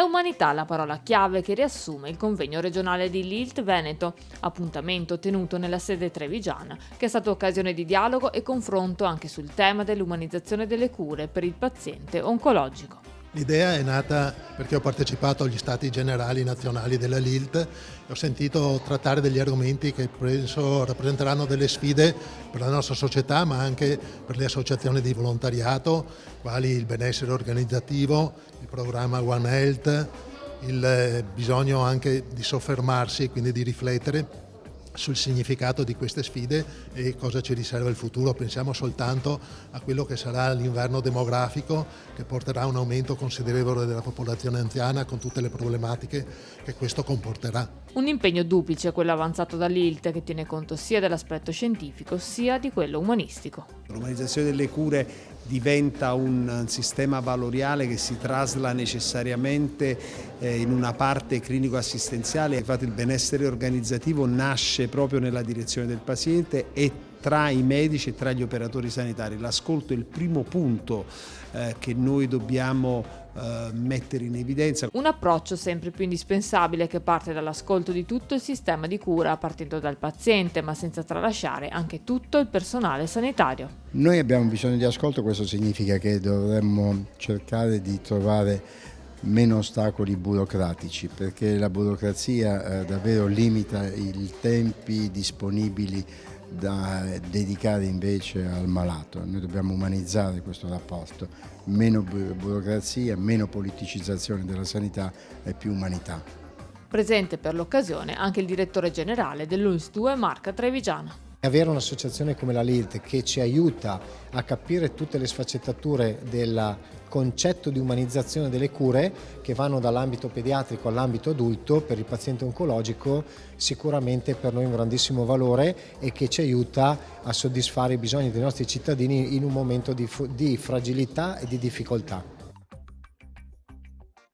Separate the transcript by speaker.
Speaker 1: È umanità la parola chiave che riassume il convegno regionale di Lilt Veneto, appuntamento tenuto nella sede trevigiana, che è stato occasione di dialogo e confronto anche sul tema dell'umanizzazione delle cure per il paziente oncologico.
Speaker 2: L'idea è nata perché ho partecipato agli stati generali nazionali della Lilt e ho sentito trattare degli argomenti che penso rappresenteranno delle sfide per la nostra società, ma anche per le associazioni di volontariato, quali il benessere organizzativo, il programma One Health, il bisogno anche di soffermarsi e quindi di riflettere sul significato di queste sfide e cosa ci riserva il futuro. Pensiamo soltanto a quello che sarà l'inverno demografico, che porterà a un aumento considerevole della popolazione anziana con tutte le problematiche che questo comporterà.
Speaker 1: Un impegno duplice quello avanzato dall'ILT, che tiene conto sia dell'aspetto scientifico sia di quello umanistico.
Speaker 3: L'umanizzazione delle cure diventa un sistema valoriale che si trasla necessariamente in una parte clinico-assistenziale. Infatti il benessere organizzativo nasce proprio nella direzione del paziente e tra i medici e tra gli operatori sanitari. L'ascolto è il primo punto che noi dobbiamo mettere in evidenza.
Speaker 1: Un approccio sempre più indispensabile che parte dall'ascolto di tutto il sistema di cura, partendo dal paziente, ma senza tralasciare anche tutto il personale sanitario.
Speaker 4: Noi abbiamo bisogno di ascolto, questo significa che dovremmo cercare di trovare meno ostacoli burocratici, perché la burocrazia davvero limita i tempi disponibili da dedicare invece al malato. Noi dobbiamo umanizzare questo rapporto, meno burocrazia, meno politicizzazione della sanità e più umanità.
Speaker 1: Presente per l'occasione anche il direttore generale dell'ULSS 2 Marca Trevigiana.
Speaker 5: Avere un'associazione come la Lilt che ci aiuta a capire tutte le sfaccettature del concetto di umanizzazione delle cure che vanno dall'ambito pediatrico all'ambito adulto per il paziente oncologico, sicuramente per noi un grandissimo valore e che ci aiuta a soddisfare i bisogni dei nostri cittadini in un momento di fragilità e di difficoltà.